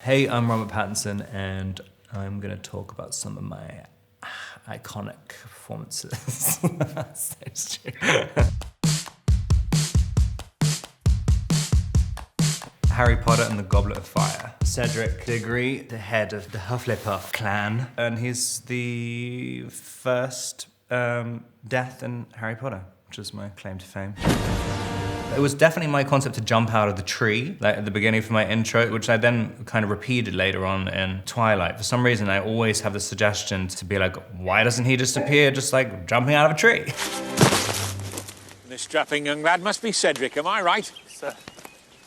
Hey, I'm Robert Pattinson, and I'm gonna talk about some of my iconic performances. Harry Potter and the Goblet of Fire. Cedric Diggory, the head of the Hufflepuff clan, and he's the first death in Harry Potter, which is my claim to fame. It was definitely my concept to jump out of the tree, like at the beginning for my intro, which I then kind of repeated later on in Twilight. For some reason, I always have the suggestion to be like, why doesn't he just appear just like jumping out of a tree? This strapping young lad must be Cedric, am I right? Sir.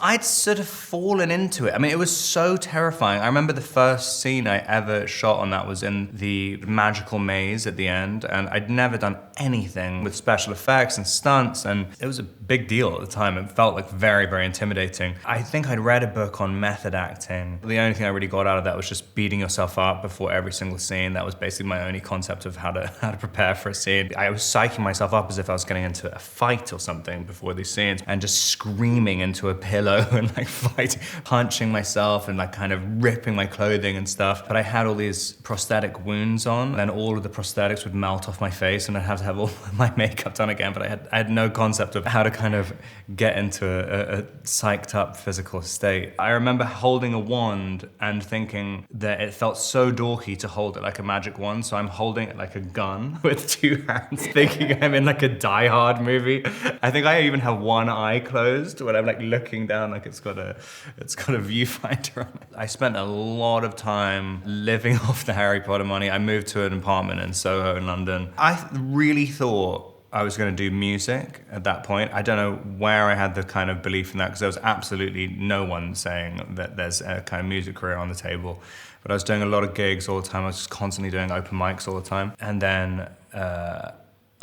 I'd sort of fallen into it. I mean, it was so terrifying. I remember the first scene I ever shot on that was in the magical maze at the end, and I'd never done anything with special effects and stunts, and it was a big deal at the time. It felt like very, very intimidating. I think I'd read a book on method acting. The only thing I really got out of that was just beating yourself up before every single scene. That was basically my only concept of how to prepare for a scene. I was psyching myself up as if I was getting into a fight or something before these scenes, and just screaming into a pillow and like fighting, punching myself and like kind of ripping my clothing and stuff. But I had all these prosthetic wounds on, and all of the prosthetics would melt off my face, and I'd have to have all my makeup done again. But I had no concept of how to kind of get into a psyched up physical state. I remember holding a wand and thinking that it felt so dorky to hold it like a magic wand, so I'm holding it like a gun with two hands, thinking I'm in like a Die Hard movie. I think I even have one eye closed when I'm like looking down, like it's got a viewfinder on it. I spent a lot of time living off the Harry Potter money. I moved to an apartment in Soho in London. I really thought I was going to do music at that point. I don't know where I had the kind of belief in that, because there was absolutely no one saying that there's a kind of music career on the table. But I was doing a lot of gigs all the time. I was just constantly doing open mics all the time. And then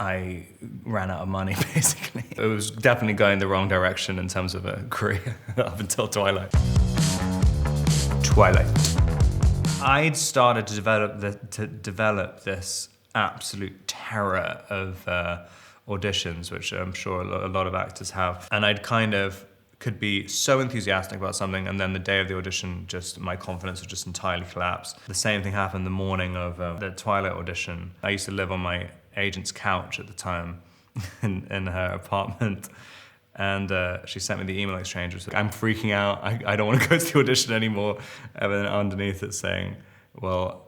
I ran out of money, basically. It was definitely going the wrong direction in terms of a career up until Twilight. I'd started to develop this absolute terror of auditions, which I'm sure a lot of actors have. And I'd kind of could be so enthusiastic about something, and then the day of the audition, just my confidence would just entirely collapse. The same thing happened the morning of the Twilight audition. I used to live on my agent's couch at the time in her apartment, and she sent me the email exchange. It was like, I'm freaking out, I don't want to go to the audition anymore. And then underneath it's saying, well,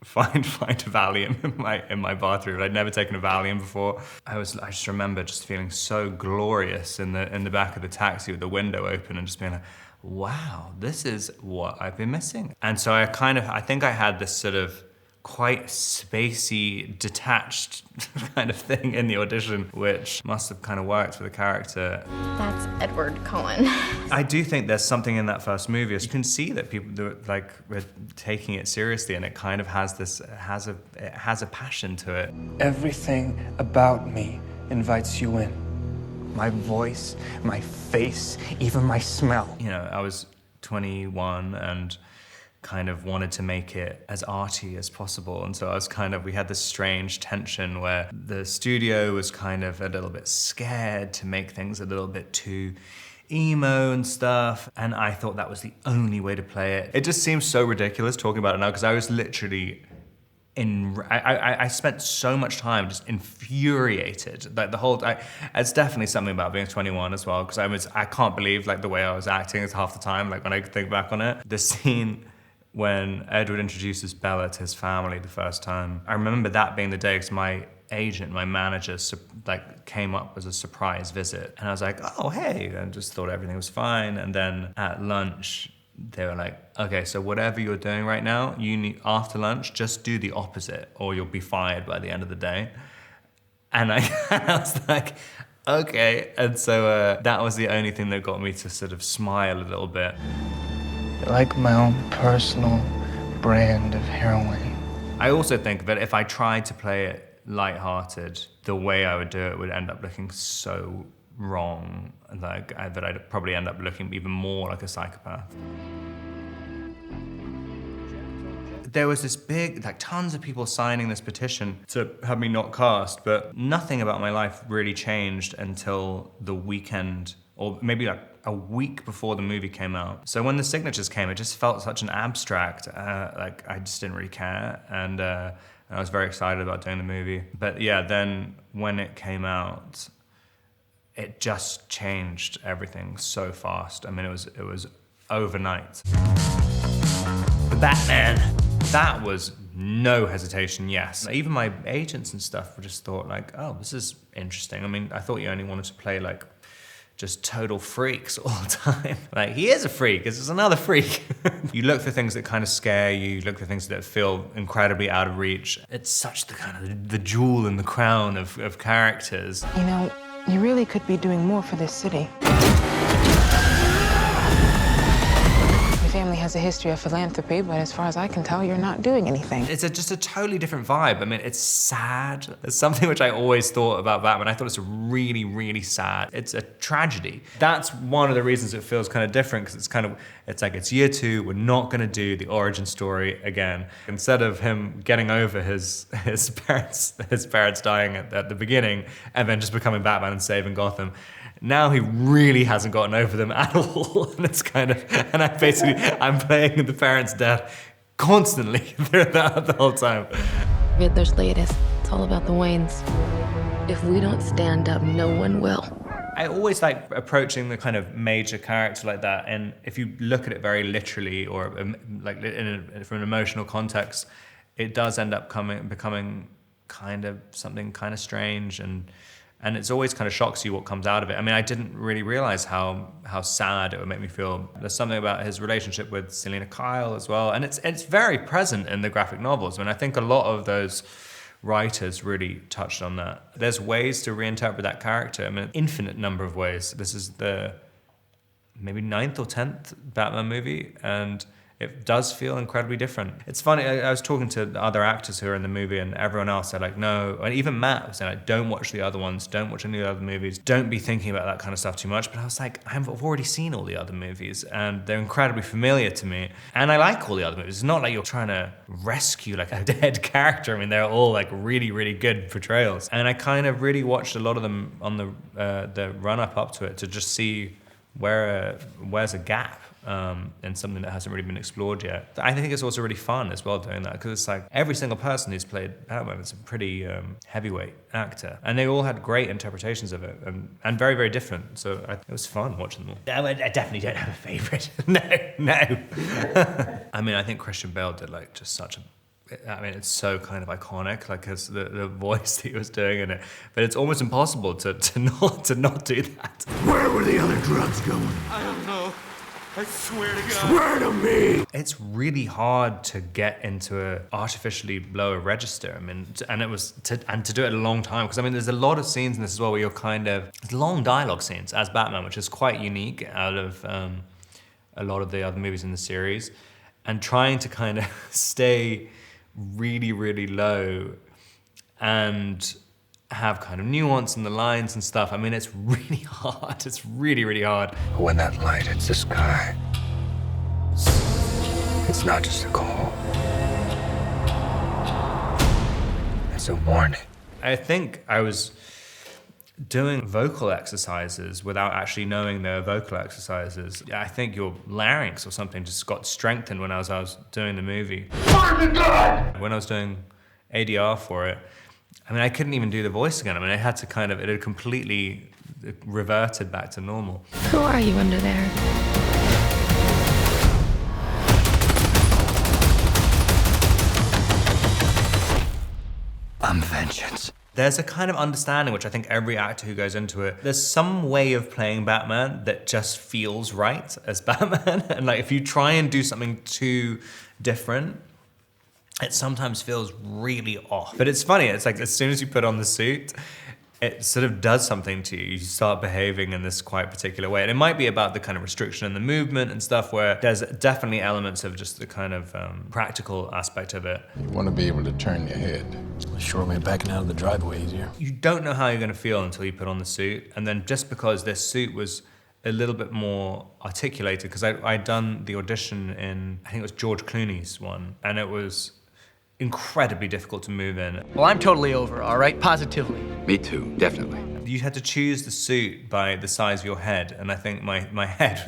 find a Valium in my bathroom. I'd never taken a Valium before. I just remember just feeling so glorious in the back of the taxi with the window open and just being like, wow, this is what I've been missing. And so I think I had this sort of quite spacey, detached kind of thing in the audition, which must have kind of worked for the character. That's Edward Cullen. I do think there's something in that first movie. You can see that people were taking it seriously, and it kind of has it has a passion to it. Everything about me invites you in. My voice, my face, even my smell. You know, I was 21 and kind of wanted to make it as arty as possible. And so we had this strange tension where the studio was kind of a little bit scared to make things a little bit too emo and stuff. And I thought that was the only way to play it. It just seems so ridiculous talking about it now, because I was literally I spent so much time just infuriated. Like it's definitely something about being 21 as well, because I can't believe like the way I was acting is half the time, like when I think back on it. The scene when Edward introduces Bella to his family the first time, I remember that being the day, because my agent, my manager, like came up as a surprise visit, and I was like, oh hey, and just thought everything was fine. And then at lunch, they were like, okay, so whatever you're doing right now, you need, after lunch, just do the opposite, or you'll be fired by the end of the day. And I was like, okay. And so that was the only thing that got me to sort of smile a little bit. You're like my own personal brand of heroin. I also think that if I tried to play it lighthearted, the way I would do it would end up looking so wrong, like that I'd probably end up looking even more like a psychopath. There was this big, like tons of people signing this petition to have me not cast, but nothing about my life really changed until the weekend or maybe like a week before the movie came out. So when the signatures came, it just felt such an abstract, like I just didn't really care. And I was very excited about doing the movie. But yeah, then when it came out, it just changed everything so fast. I mean, it was overnight. The Batman, that was no hesitation, yes. Even my agents and stuff just thought like, oh, this is interesting. I mean, I thought you only wanted to play like just total freaks all the time. Like, he is a freak, this is another freak. You look for things that kind of scare you, look for things that feel incredibly out of reach. It's such the kind of the jewel in the crown of characters. You know, you really could be doing more for this city. Your family has a history of philanthropy, but as far as I can tell, you're not doing anything. It's just a totally different vibe. I mean, it's sad. It's something which I always thought about Batman. I thought it's really, really sad. It's a tragedy. That's one of the reasons it feels kind of different, because it's like it's year 2, we're not gonna do the origin story again. Instead of him getting over his parents dying at the beginning and then just becoming Batman and saving Gotham, now he really hasn't gotten over them at all. And it's kind of, and I'm playing the parents' death constantly throughout the whole time. Riddler's latest, it's all about the Waynes. If we don't stand up, no one will. I always like approaching the kind of major character like that, and if you look at it very literally or like from an emotional context, it does end up becoming kind of something kind of strange, and it's always kind of shocks you what comes out of it. I mean, I didn't really realize how sad it would make me feel. There's something about his relationship with Selena Kyle as well, and it's very present in the graphic novels. I mean, I think a lot of those writers really touched on that. There's ways to reinterpret that character. I mean, an infinite number of ways. This is the maybe 9th or 10th Batman movie, and it does feel incredibly different. It's funny, I was talking to other actors who are in the movie, and everyone else said like, no, and even Matt was saying like, don't watch the other ones, don't watch any of the other movies, don't be thinking about that kind of stuff too much. But I was like, I've already seen all the other movies, and they're incredibly familiar to me. And I like all the other movies. It's not like you're trying to rescue like a dead character. I mean, they're all like really, really good portrayals. And I kind of really watched a lot of them on the run up to it to just see where's a gap in something that hasn't really been explored yet. I think it's also really fun as well doing that, because it's like every single person who's played Batman is a pretty heavyweight actor, and they all had great interpretations of it, and very, very different. So it was fun watching them all. I definitely don't have a favorite. No. I mean, I think Christian Bale did like just such a, I mean, it's so kind of iconic, like the voice that he was doing in it. But it's almost impossible to not do that. Where were the other drugs going? I don't know. I swear to God. Swear to me! It's really hard to get into a artificially lower register. I mean, and to do it a long time, because I mean, there's a lot of scenes in this as well where you're kind of long dialogue scenes as Batman, which is quite unique out of a lot of the other movies in the series, and trying to kind of stay really, really low and have kind of nuance in the lines and stuff. I mean, it's really hard. It's really, really hard. When that light hits the sky, it's not just a call. It's a warning. I think I was doing vocal exercises without actually knowing they were vocal exercises. I think your larynx or something just got strengthened when I was doing the movie. When I was doing ADR for it, I mean, I couldn't even do the voice again. I mean, I had to it had completely reverted back to normal. Who are you under there? I'm vengeance. There's a kind of understanding, which I think every actor who goes into it, there's some way of playing Batman that just feels right as Batman. And like, if you try and do something too different, it sometimes feels really off. But it's funny, it's like as soon as you put on the suit, it sort of does something to you. You start behaving in this quite particular way. And it might be about the kind of restriction in the movement and stuff, where there's definitely elements of just the kind of practical aspect of it. You want to be able to turn your head. Sure, we're backing out of the driveway easier. You don't know how you're gonna feel until you put on the suit. And then just because this suit was a little bit more articulated, because I'd done the audition in, I think it was George Clooney's one, and it was incredibly difficult to move in. Well, I'm totally over, all right? Positively. Me too, definitely. You had to choose the suit by the size of your head, and I think my head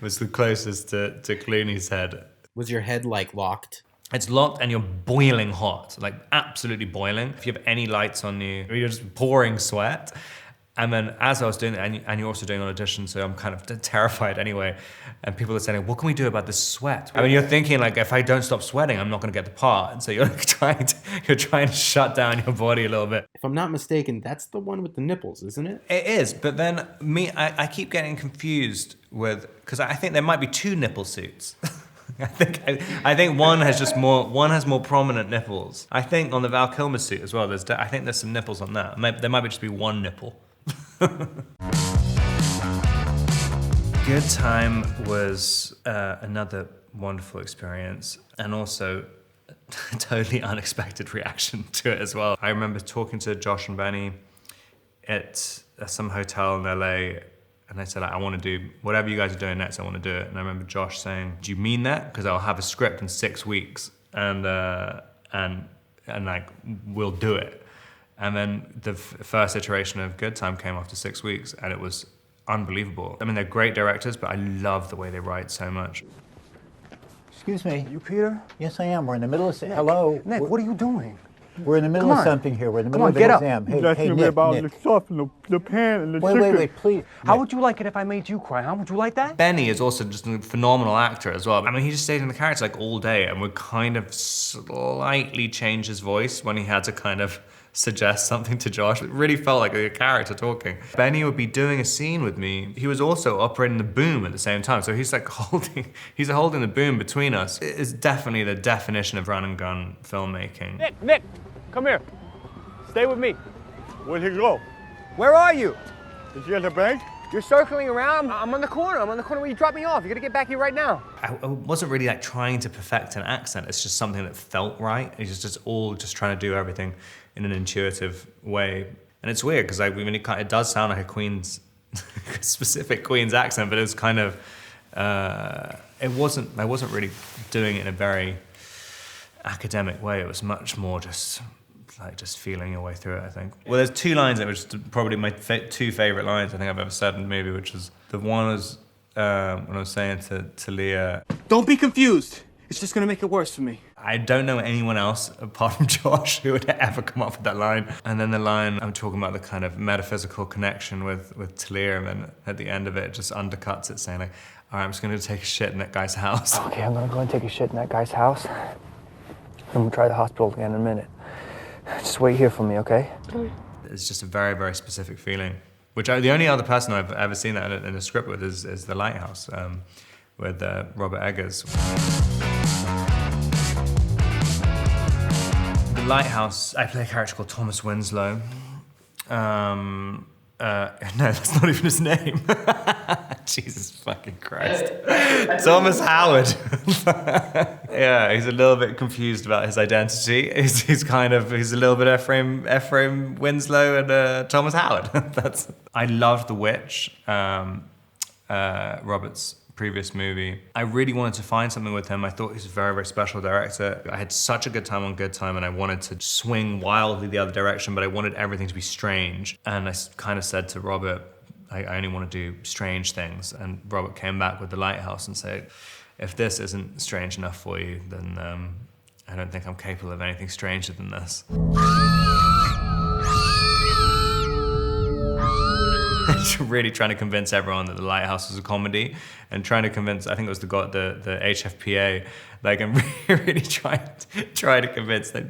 was the closest to Clooney's head. Was your head like locked? It's locked and you're boiling hot, like absolutely boiling. If you have any lights on you, you're just pouring sweat. And then as I was doing it, and you're also doing an audition, so I'm kind of terrified anyway. And people are saying, what can we do about this sweat? I mean, you're thinking like, if I don't stop sweating, I'm not gonna get the part. And so you're trying to shut down your body a little bit. If I'm not mistaken, that's the one with the nipples, isn't it? It is, but then I keep getting confused with, because I think there might be two nipple suits. I think one has more prominent nipples. I think on the Val Kilmer suit as well, I think there's some nipples on that. There might just be one nipple. Good Time was another wonderful experience, and also a totally unexpected reaction to it as well. I remember talking to Josh and Benny at some hotel in LA, and I said, I want to do whatever you guys are doing next, I want to do it. And I remember Josh saying, do you mean that? Because I'll have a script in 6 weeks, and like, we'll do it. And then the first iteration of Good Time came after 6 weeks, and it was unbelievable. I mean, they're great directors, but I love the way they write so much. Excuse me. You Peter? Yes, I am. We're in the middle of... Hello. Nick, what are you doing? We're in the middle of something here. We're in the middle of an exam. Hey, Nick, about Nick. the stuff and the pan and the Wait, please. How would you like it if I made you cry, huh? Would you like that? Benny is also just a phenomenal actor as well. I mean, he just stayed in the character like all day and would kind of slightly change his voice when he had to kind of suggest something to Josh. It really felt like a character talking. Benny would be doing a scene with me. He was also operating the boom at the same time. So he's like holding the boom between us. It is definitely the definition of run and gun filmmaking. Nick, come here. Stay with me. Where'd he go? Where are you? Is he at the bank? You're circling around. I'm on the corner. I'm on the corner where you dropped me off. You gotta get back here right now. I wasn't really like trying to perfect an accent. It's just something that felt right. It's just all just trying to do everything in an intuitive way. And it's weird because it does sound like a Queen's, specific Queen's accent, but it was kind of, I wasn't really doing it in a very academic way. It was much more just feeling your way through it, I think. Well, there's two lines that was probably my two favorite lines I think I've ever said in a movie, which was, the one was when I was saying to Leah, Don't be confused. It's just gonna make it worse for me. I don't know anyone else apart from Josh who would ever come up with that line. And then the line, I'm talking about the kind of metaphysical connection with Talia, and then at the end of it just undercuts it, saying like, all right, I'm just gonna take a shit in that guy's house. Okay, I'm gonna go and take a shit in that guy's house. I'm gonna try the hospital again in a minute. Just wait here for me, okay? It's just a very, very specific feeling, which the only other person I've ever seen that in a script with is The Lighthouse, with Robert Eggers. The Lighthouse, I play a character called Thomas Winslow. No, that's not even his name. Jesus fucking Christ. Thomas Howard. Yeah, he's a little bit confused about his identity. He's a little bit Ephraim Winslow and Thomas Howard. I loved The Witch, Robert's previous movie. I really wanted to find something with him. I thought he's a very, very special director. I had such a good time on Good Time, and I wanted to swing wildly the other direction, but I wanted everything to be strange. And I kind of said to Robert, I only want to do strange things. And Robert came back with The Lighthouse and said, if this isn't strange enough for you, then I don't think I'm capable of anything stranger than this. Really trying to convince everyone that The Lighthouse was a comedy, and trying to convince, I think it was the HFPA, like, and really trying to convince like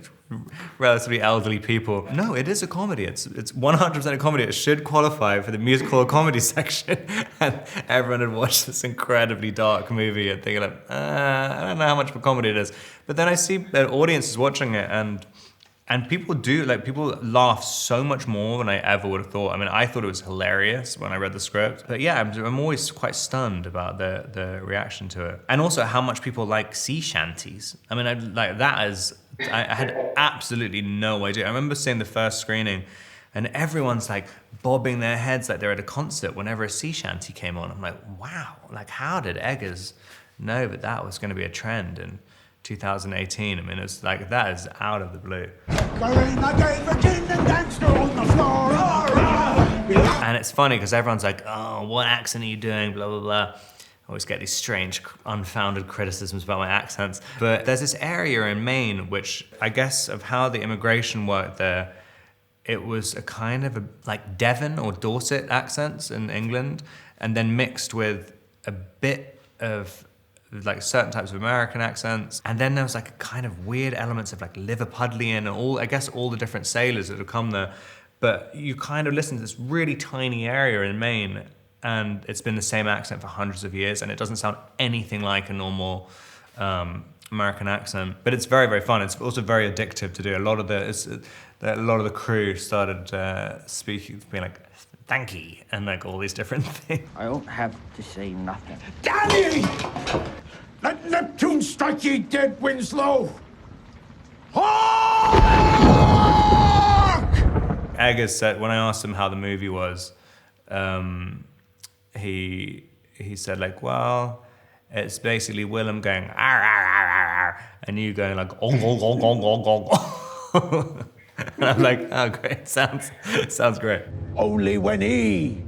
relatively elderly people, no, it is a comedy. It's 100% a comedy. It should qualify for the musical or comedy section. And everyone had watched this incredibly dark movie and thinking like, I don't know how much of a comedy it is. But then I see the audiences watching it, and people people laugh so much more than I ever would have thought. I mean, I thought it was hilarious when I read the script. But yeah, I'm always quite stunned about the reaction to it. And also how much people like sea shanties. I mean, I had absolutely no idea. I remember seeing the first screening and everyone's like bobbing their heads like they're at a concert whenever a sea shanty came on. I'm like, wow, like how did Eggers know that was going to be a trend? And 2018. I mean, it's like, that is out of the blue. And it's funny because everyone's like, oh, what accent are you doing, blah, blah, blah. I always get these strange, unfounded criticisms about my accents. But there's this area in Maine, which I guess of how the immigration worked there, it was a kind of like Devon or Dorset accents in England, and then mixed with a bit of like certain types of American accents. And then there was like a kind of weird elements of like Liverpudlian and all, I guess all the different sailors that have come there. But you kind of listen to this really tiny area in Maine, and it's been the same accent for hundreds of years, and it doesn't sound anything like a normal American accent. But it's very, very fun. It's also very addictive to do. A lot of the crew started speaking, being like, "Thank you," and like all these different things. I don't have to say nothing. Danny! Let Neptune strike ye dead, Winslow! Eggers said, when I asked him how the movie was, he said like, well, it's basically Willem going, arr, arr, arr, arr, and you going like, ong, ong, ong, ong, ong, ong. And I'm like, oh, great, sounds great. Only when he,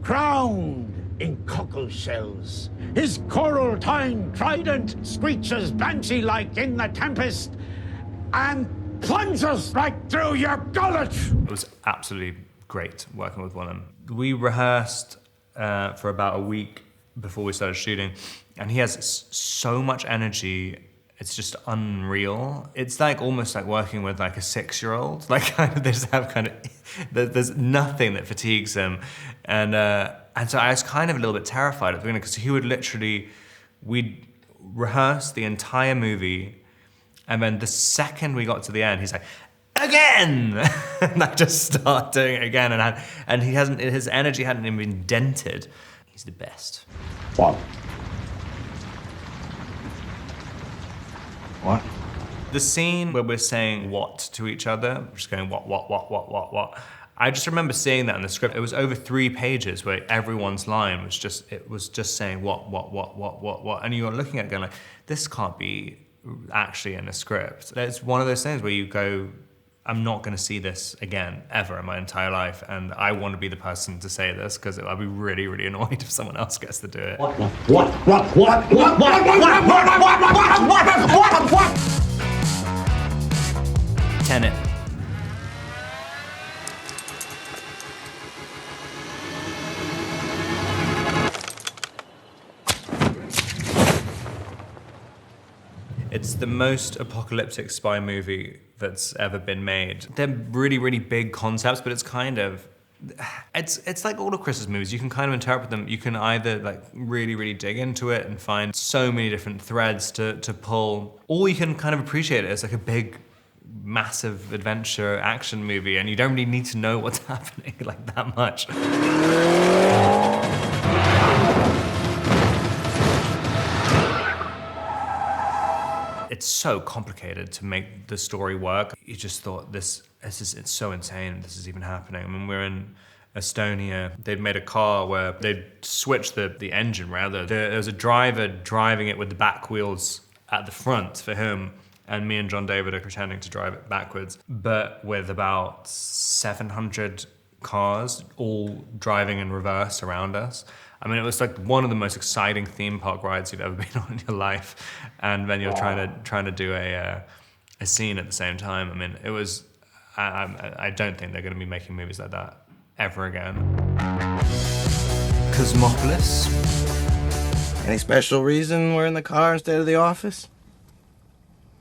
crowned in cockle shells, his coral-tined trident screeches banshee-like in the tempest, and plunges right through your gullet. It was absolutely great working with Willem. We rehearsed for about a week before we started shooting, and he has so much energy. It's just unreal. It's like almost like working with like a 6-year-old. Like kind of, they just have kind of, there's nothing that fatigues him. And so I was kind of a little bit terrified at the beginning because he would literally, we'd rehearse the entire movie, and then the second we got to the end, he's like, again! And I just start doing it again, and his energy hadn't even been dented. He's the best. What? What? The scene where we're saying what to each other, just going what. I just remember seeing that in the script. It was over 3 pages where everyone's line was just saying what. And you're looking at it going like, this can't be actually in a script. It's one of those things where you go, I'm not going to see this again ever in my entire life, and I want to be the person to say this because I'll be really, really annoyed if someone else gets to do it. What? Tenet. It's the most apocalyptic spy movie that's ever been made. They're really, really big concepts, but it's kind of, it's like all of Chris's movies. You can kind of interpret them. You can either like really, really dig into it and find so many different threads to pull, or you can kind of appreciate it as like a big, massive adventure action movie, and you don't really need to know what's happening like that much. It's so complicated to make the story work. You just thought it's so insane this is even happening. I mean, we're in Estonia. They'd made a car where they'd switched the engine rather. There was a driver driving it with the back wheels at the front for him, and me and John David are pretending to drive it backwards, but with about 700 cars all driving in reverse around us. I mean, it was like one of the most exciting theme park rides you've ever been on in your life, and then you're trying to do a scene at the same time. I mean, it was. I don't think they're going to be making movies like that ever again. Cosmopolis. Any special reason we're in the car instead of the office?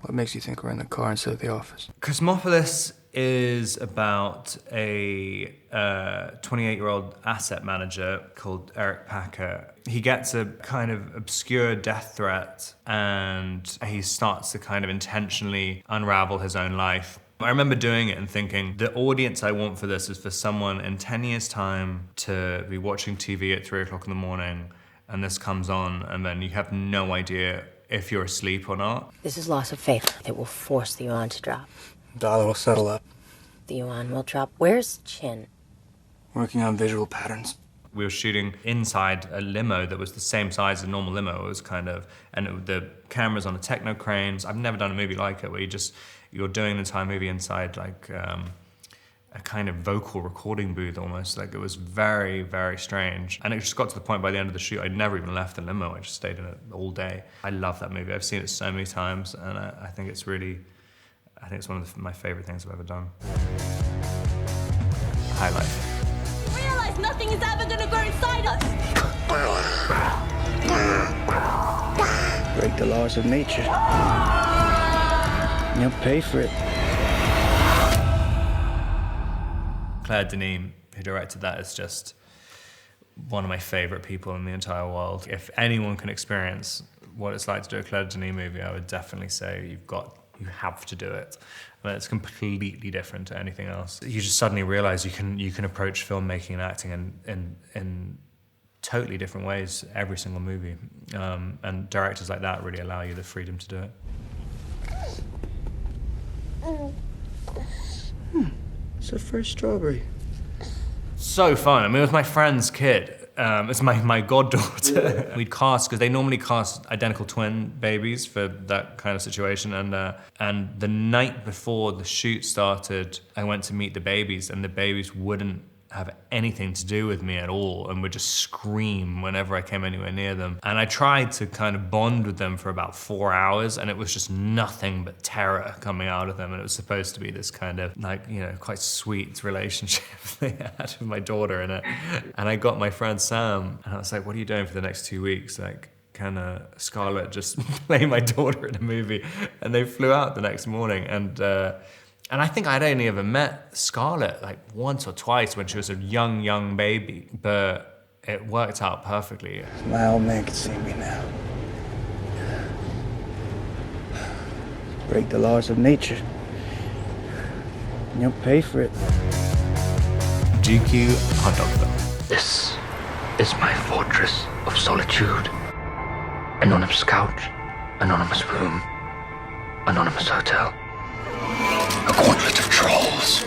What makes you think we're in the car instead of the office? Cosmopolis is about a 28-year-old asset manager called Eric Packer. He gets a kind of obscure death threat, and he starts to kind of intentionally unravel his own life. I remember doing it and thinking, the audience I want for this is for someone in 10 years' time to be watching TV at 3 o'clock in the morning, and this comes on, and then you have no idea if you're asleep or not. This is loss of faith. It will force the yuan to drop. Dollar will settle up. The yuan will drop. Where's Chin? Working on visual patterns. We were shooting inside a limo that was the same size as a normal limo. It was kind of, the camera's on a techno crane. I've never done a movie like it where you're doing the entire movie inside like a kind of vocal recording booth almost. Like it was very, very strange. And it just got to the point by the end of the shoot, I'd never even left the limo. I just stayed in it all day. I love that movie. I've seen it so many times, and I think it's really, I think it's one of my favorite things I've ever done. Highlight. Realize nothing is ever gonna go inside us. Break the laws of nature. You'll pay for it. Claire Denis, who directed that, is just one of my favorite people in the entire world. If anyone can experience what it's like to do a Claire Denis movie, I would definitely say you have to do it. I mean, it's completely different to anything else. You just suddenly realize you can approach filmmaking and acting in totally different ways every single movie. And directors like that really allow you the freedom to do it. It's the first strawberry. So fun. I mean, it was my friend's kid. It's my goddaughter. We'd cast, because they normally cast identical twin babies for that kind of situation. And the night before the shoot started, I went to meet the babies, and the babies wouldn't have anything to do with me at all and would just scream whenever I came anywhere near them. And I tried to kind of bond with them for about 4 hours, and it was just nothing but terror coming out of them. And it was supposed to be this kind of like, you know, quite sweet relationship they had with my daughter in it. And I got my friend Sam, and I was like, what are you doing for the next 2 weeks? Like, can Scarlett just play my daughter in a movie? And they flew out the next morning, and I think I'd only ever met Scarlett like once or twice when she was a young baby, but it worked out perfectly. My old man can see me now. Break the laws of nature. You'll pay for it. GQ hot dog film. This is my fortress of solitude. Anonymous couch, anonymous room, anonymous hotel. A quadret of trolls.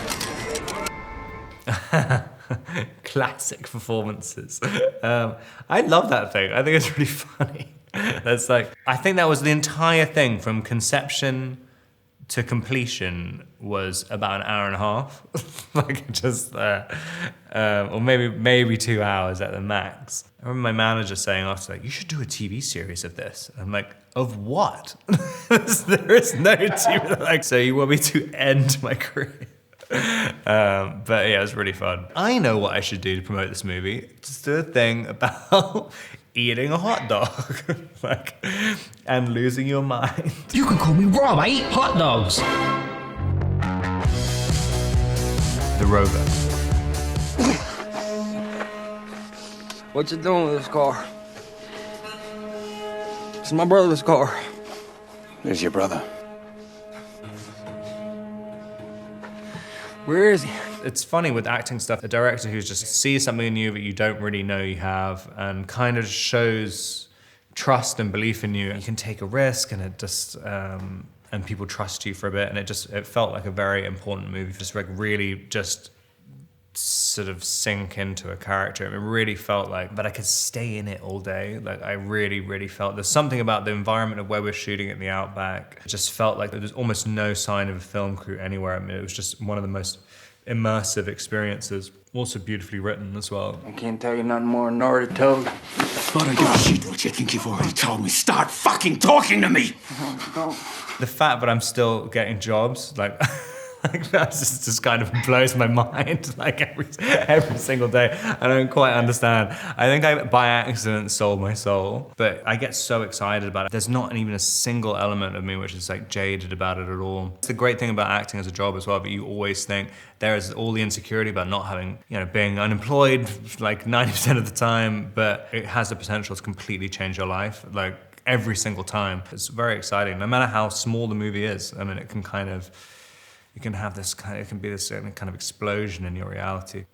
Classic performances. I love that thing. I think it's really funny. That's like, I think that was the entire thing from conception to completion was about an hour and a half. Like just, or maybe 2 hours at the max. I remember my manager saying after, like, you should do a TV series of this. I'm like, of what? There is no TV. Like, so you want me to end my career? But yeah, it was really fun. I know what I should do to promote this movie. Just do a thing about eating a hot dog, like, and losing your mind. You can call me Rob, I eat hot dogs. The Rover. What you doing with this car? It's my brother's car. Where's your brother? Where is he? It's funny with acting stuff, a director who just sees something in you that you don't really know you have and kind of shows trust and belief in you. You can take a risk, and it just, and people trust you for a bit, and it felt like a very important movie, just like really just sort of sink into a character. It really felt like, but I could stay in it all day. Like I really felt, there's something about the environment of where we're shooting in the outback. It just felt like there was almost no sign of a film crew anywhere. I mean, it was just one of the most immersive experiences. Also beautifully written as well. I can't tell you nothing more than Nora told. I don't give a shit what you think you've already told me. Start fucking talking to me! The fact that I'm still getting jobs, like, like that just kind of blows my mind, like every single day. I don't quite understand. I think I, by accident, sold my soul, but I get so excited about it. There's not even a single element of me which is like jaded about it at all. It's the great thing about acting as a job as well, but you always think there is all the insecurity about not having, you know, being unemployed like 90% of the time, but it has the potential to completely change your life, like every single time. It's very exciting, no matter how small the movie is. I mean, it can kind of, you can have this kind of, it can be this kind of explosion in your reality.